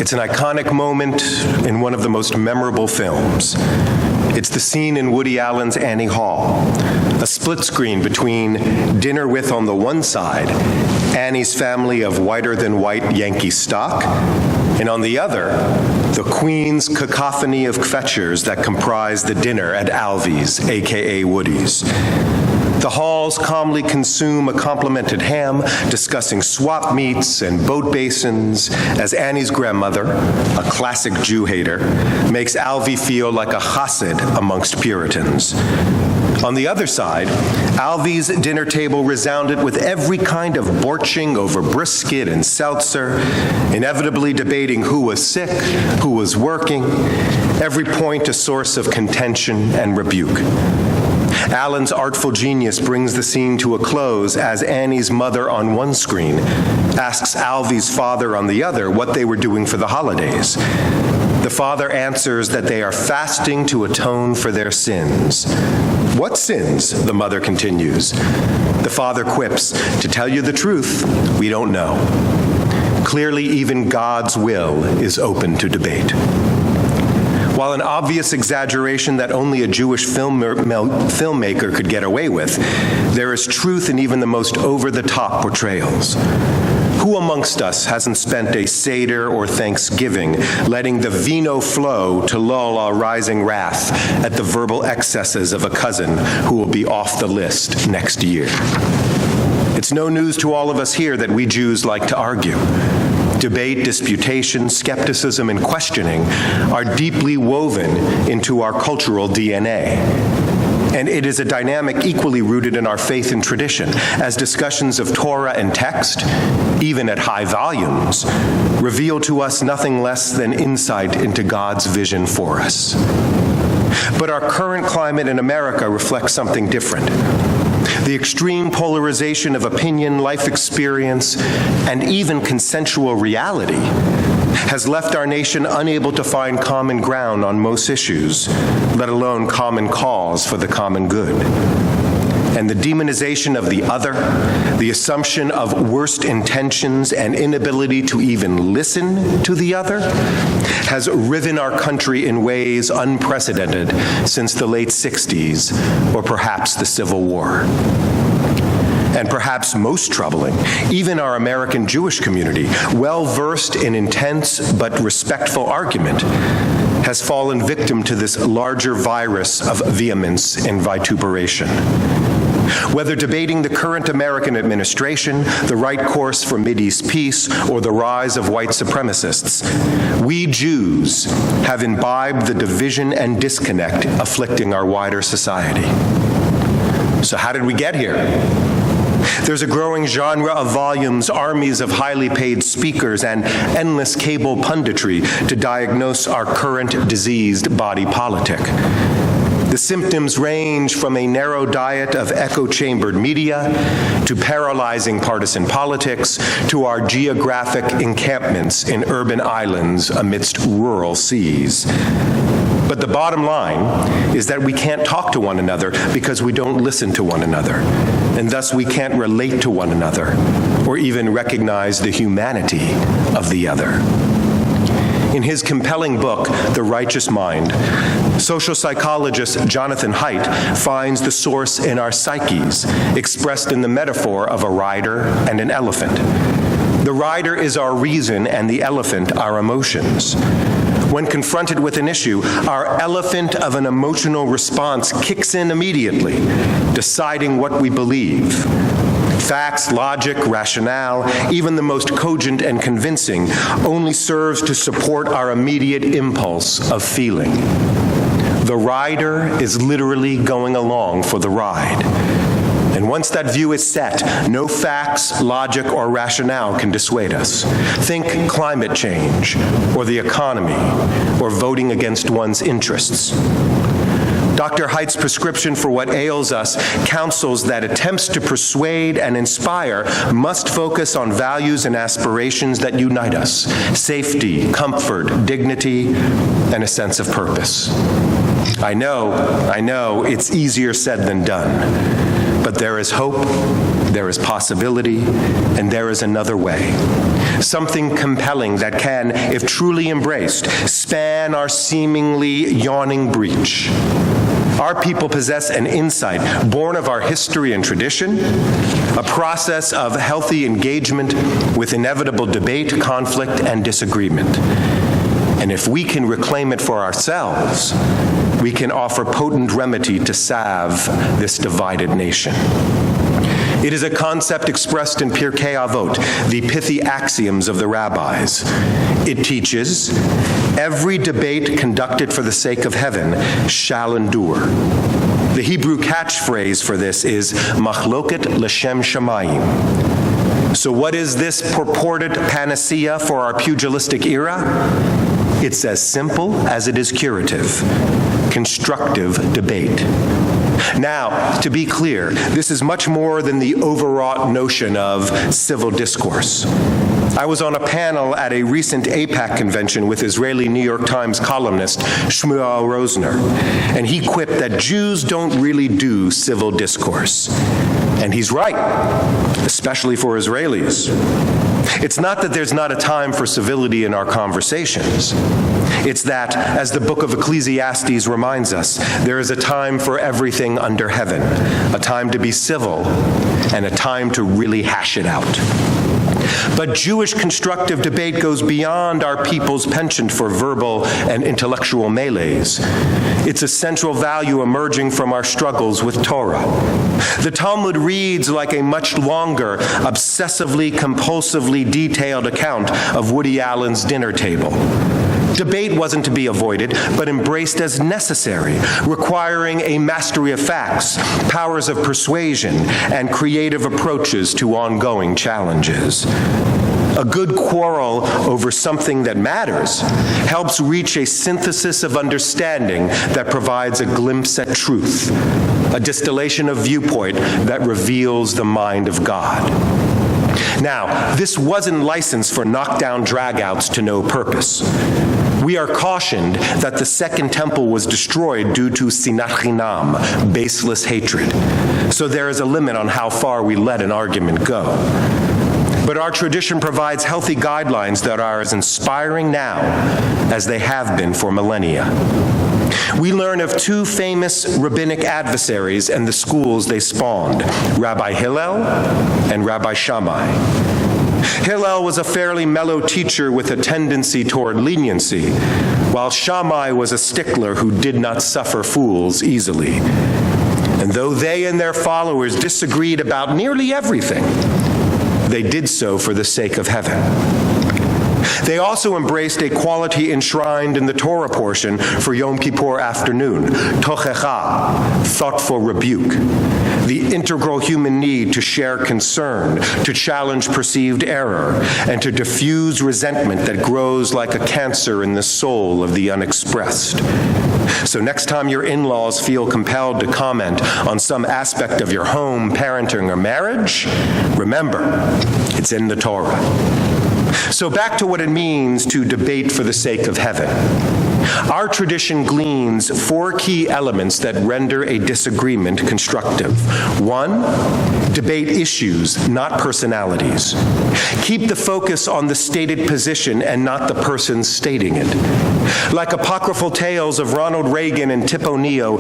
It's an iconic moment in one of the most memorable films. It's the scene in Woody Allen's Annie Hall, a split screen between Dinner With on the one side, Annie's family of whiter-than-white Yankee stock, and on the other, the Queen's cacophony of kvetchers that comprise the dinner at Alvy's, aka Woody's. The halls calmly consume a complimented ham, discussing swap meets and boat basins, as Annie's grandmother, a classic Jew hater, makes Alvy feel like a chassid amongst Puritans. On the other side, Alvy's dinner table resounded with every kind of borching over brisket and seltzer, inevitably debating who was sick, who was working, every point a source of contention and rebuke. Allen's artful genius brings the scene to a close as Annie's mother on one screen asks Alvy's father on the other what they were doing for the holidays. The father answers that they are fasting to atone for their sins. What sins? The mother continues. The father quips, to tell you the truth, we don't know. Clearly, even God's will is open to debate. While an obvious exaggeration that only a Jewish filmmaker could get away with, there is truth in even the most over-the-top portrayals. Who amongst us hasn't spent a Seder or Thanksgiving letting the vino flow to lull our rising wrath at the verbal excesses of a cousin who will be off the list next year? It's no news to all of us here that we Jews like to argue. Debate, disputation, skepticism, and questioning are deeply woven into our cultural DNA. And it is a dynamic equally rooted in our faith and tradition, as discussions of Torah and text, even at high volumes, reveal to us nothing less than insight into God's vision for us. But our current climate in America reflects something different. The extreme polarization of opinion, life experience, and even consensual reality has left our nation unable to find common ground on most issues, let alone common cause for the common good. And the demonization of the other, the assumption of worst intentions and inability to even listen to the other, has riven our country in ways unprecedented since the late 60s, or perhaps the Civil War. And perhaps most troubling, even our American Jewish community, well-versed in intense but respectful argument, has fallen victim to this larger virus of vehemence and vituperation. Whether debating the current American administration, the right course for Mideast peace, or the rise of white supremacists, we Jews have imbibed the division and disconnect afflicting our wider society. So how did we get here? There's a growing genre of volumes, armies of highly paid speakers, and endless cable punditry to diagnose our current diseased body politic. The symptoms range from a narrow diet of echo-chambered media to paralyzing partisan politics to our geographic encampments in urban islands amidst rural seas. But the bottom line is that we can't talk to one another because we don't listen to one another, and thus we can't relate to one another or even recognize the humanity of the other. In his compelling book, The Righteous Mind, social psychologist Jonathan Haidt finds the source in our psyches, expressed in the metaphor of a rider and an elephant. The rider is our reason and the elephant our emotions. When confronted with an issue, our elephant of an emotional response kicks in immediately, deciding what we believe. Facts, logic, rationale, even the most cogent and convincing, only serves to support our immediate impulse of feeling. The rider is literally going along for the ride. And once that view is set, no facts, logic, or rationale can dissuade us. Think climate change, or the economy, or voting against one's interests. Dr. Haidt's prescription for what ails us counsels that attempts to persuade and inspire must focus on values and aspirations that unite us: safety, comfort, dignity, and a sense of purpose. I know, it's easier said than done. But there is hope, there is possibility, and there is another way. Something compelling that can, if truly embraced, span our seemingly yawning breach. Our people possess an insight born of our history and tradition, a process of healthy engagement with inevitable debate, conflict, and disagreement. And if we can reclaim it for ourselves, we can offer potent remedy to salve this divided nation. It is a concept expressed in Pirkei Avot, the pithy axioms of the rabbis. It teaches, every debate conducted for the sake of heaven shall endure. The Hebrew catchphrase for this is machloket l'shem shamayim. So what is this purported panacea for our pugilistic era? It's as simple as it is curative. Constructive debate. Now, to be clear, this is much more than the overwrought notion of civil discourse. I was on a panel at a recent AIPAC convention with Israeli New York Times columnist Shmuel Rosner, and he quipped that Jews don't really do civil discourse. And he's right, especially for Israelis. It's not that there's not a time for civility in our conversations. It's that, as the book of Ecclesiastes reminds us, there is a time for everything under heaven, a time to be civil, and a time to really hash it out. But Jewish constructive debate goes beyond our people's penchant for verbal and intellectual melees. It's a central value emerging from our struggles with Torah. The Talmud reads like a much longer, obsessively, compulsively detailed account of Woody Allen's dinner table. Debate wasn't to be avoided, but embraced as necessary, requiring a mastery of facts, powers of persuasion, and creative approaches to ongoing challenges. A good quarrel over something that matters helps reach a synthesis of understanding that provides a glimpse at truth, a distillation of viewpoint that reveals the mind of God. Now, this wasn't licensed for knockdown dragouts to no purpose. We are cautioned that the Second Temple was destroyed due to sinat chinam, baseless hatred. So there is a limit on how far we let an argument go. But our tradition provides healthy guidelines that are as inspiring now as they have been for millennia. We learn of two famous rabbinic adversaries and the schools they spawned, Rabbi Hillel and Rabbi Shammai. Hillel was a fairly mellow teacher with a tendency toward leniency, while Shammai was a stickler who did not suffer fools easily. And though they and their followers disagreed about nearly everything, they did so for the sake of heaven. They also embraced a quality enshrined in the Torah portion for Yom Kippur afternoon, tochecha, thoughtful rebuke, the integral human need to share concern, to challenge perceived error, and to diffuse resentment that grows like a cancer in the soul of the unexpressed. So next time your in-laws feel compelled to comment on some aspect of your home, parenting, or marriage, remember, it's in the Torah. So back to what it means to debate for the sake of heaven. Our tradition gleans four key elements that render a disagreement constructive. One, debate issues, not personalities. Keep the focus on the stated position and not the person stating it. Like apocryphal tales of Ronald Reagan and Tip O'Neill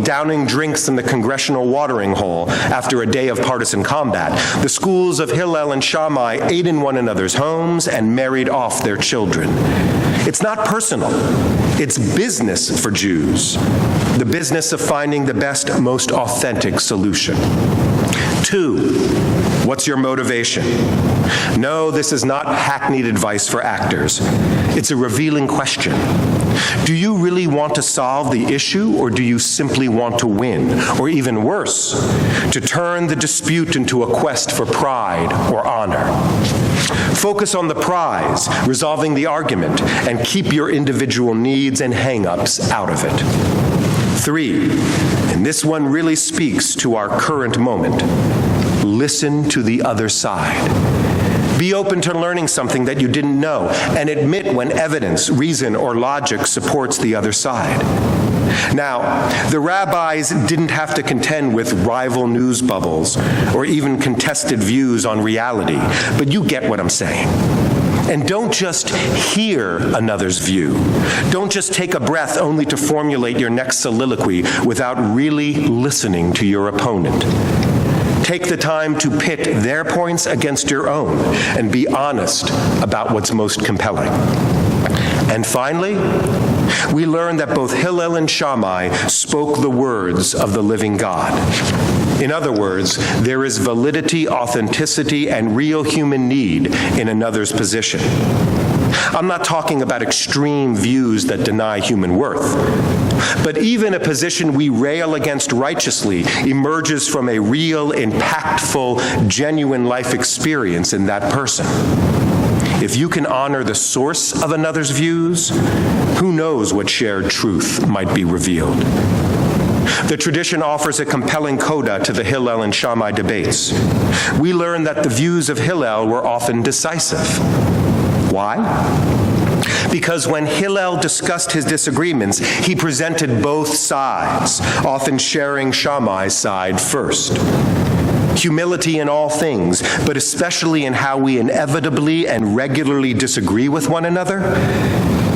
downing drinks in the congressional watering hole after a day of partisan combat, the schools of Hillel and Shammai ate in one another's homes and married off their children. It's not personal. It's business for Jews, the business of finding the best, most authentic solution. Two, what's your motivation? No, this is not hackneyed advice for actors. It's a revealing question. Do you really want to solve the issue, or do you simply want to win? Or even worse, to turn the dispute into a quest for pride or honor? Focus on the prize, resolving the argument, and keep your individual needs and hang-ups out of it. Three, and this one really speaks to our current moment, listen to the other side. Be open to learning something that you didn't know, and admit when evidence, reason, or logic supports the other side. Now, the rabbis didn't have to contend with rival news bubbles or even contested views on reality, but you get what I'm saying. And don't just hear another's view. Don't just take a breath only to formulate your next soliloquy without really listening to your opponent. Take the time to pit their points against your own and be honest about what's most compelling. And finally, we learn that both Hillel and Shammai spoke the words of the living God. In other words, there is validity, authenticity, and real human need in another's position. I'm not talking about extreme views that deny human worth, but even a position we rail against righteously emerges from a real, impactful, genuine life experience in that person. If you can honor the source of another's views, who knows what shared truth might be revealed. The tradition offers a compelling coda to the Hillel and Shammai debates. We learn that the views of Hillel were often decisive. Why? Because when Hillel discussed his disagreements, he presented both sides, often sharing Shammai's side first. Humility in all things, but especially in how we inevitably and regularly disagree with one another,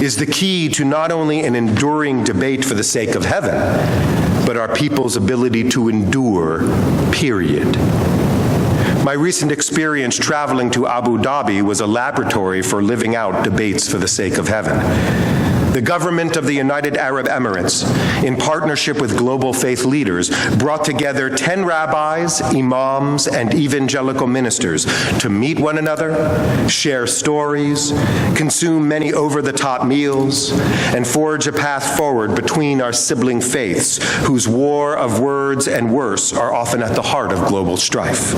is the key to not only an enduring debate for the sake of heaven, but our people's ability to endure, period. My recent experience traveling to Abu Dhabi was a laboratory for living out debates for the sake of heaven. The government of the United Arab Emirates, in partnership with global faith leaders, brought together 10 rabbis, imams, and evangelical ministers to meet one another, share stories, consume many over-the-top meals, and forge a path forward between our sibling faiths, whose war of words and worse are often at the heart of global strife.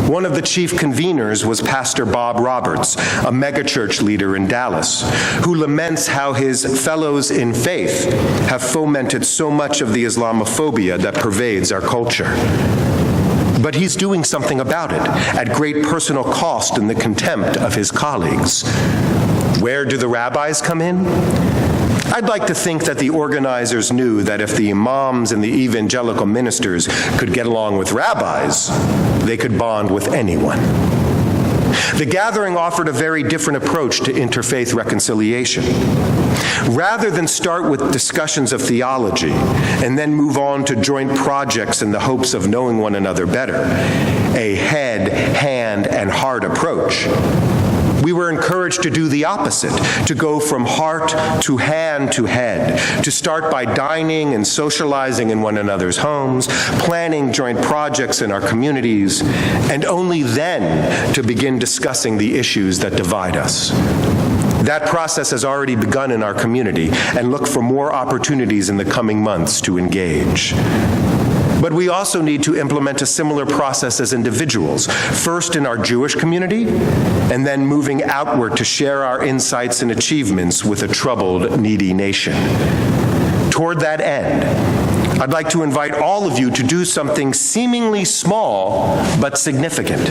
One of the chief conveners was Pastor Bob Roberts, a megachurch leader in Dallas, who laments how his fellows in faith have fomented so much of the Islamophobia that pervades our culture. But he's doing something about it, at great personal cost and the contempt of his colleagues. Where do the rabbis come in? I'd like to think that the organizers knew that if the imams and the evangelical ministers could get along with rabbis, they could bond with anyone. The gathering offered a very different approach to interfaith reconciliation. Rather than start with discussions of theology and then move on to joint projects in the hopes of knowing one another better, a head, hand, and heart approach, we were encouraged to do the opposite, to go from heart to hand to head, to start by dining and socializing in one another's homes, planning joint projects in our communities, and only then to begin discussing the issues that divide us. That process has already begun in our community, and look for more opportunities in the coming months to engage. But we also need to implement a similar process as individuals, first in our Jewish community, and then moving outward to share our insights and achievements with a troubled, needy nation. Toward that end, I'd like to invite all of you to do something seemingly small but significant.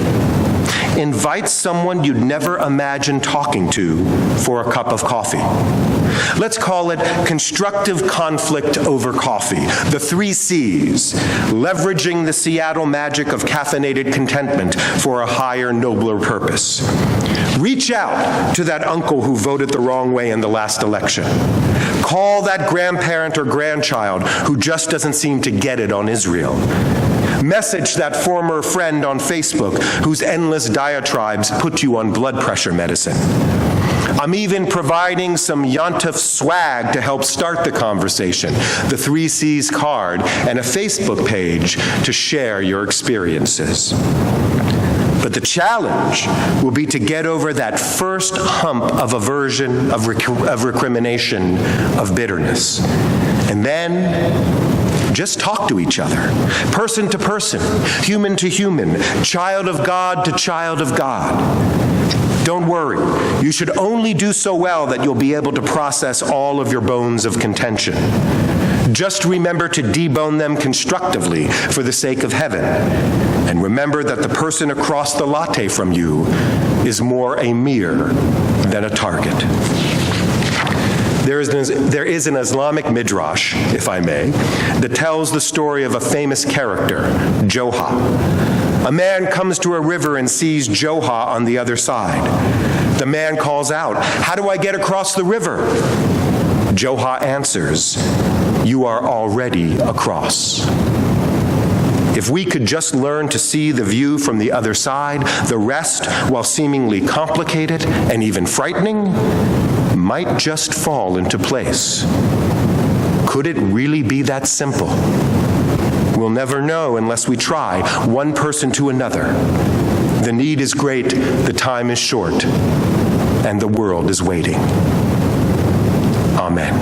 Invite someone you'd never imagine talking to for a cup of coffee. Let's call it constructive conflict over coffee, the 3 C's, leveraging the Seattle magic of caffeinated contentment for a higher, nobler purpose. Reach out to that uncle who voted the wrong way in the last election. Call that grandparent or grandchild who just doesn't seem to get it on Israel. Message that former friend on Facebook whose endless diatribes put you on blood pressure medicine. I'm even providing some Yontif swag to help start the conversation, the 3 C's card, and a Facebook page to share your experiences. But the challenge will be to get over that first hump of aversion, of recrimination, of bitterness. And then just talk to each other, person to person, human to human, child of God to child of God. Don't worry, you should only do so well that you'll be able to process all of your bones of contention. Just remember to debone them constructively for the sake of heaven. And remember that the person across the latte from you is more a mirror than a target. There is an Islamic midrash, if I may, that tells the story of a famous character, Johah. A man comes to a river and sees Johah on the other side. The man calls out, "How do I get across the river?" Johah answers, "You are already across." If we could just learn to see the view from the other side, the rest, while seemingly complicated and even frightening, might just fall into place. Could it really be that simple? We'll never know unless we try, one person to another. The need is great, the time is short, and the world is waiting. Amen.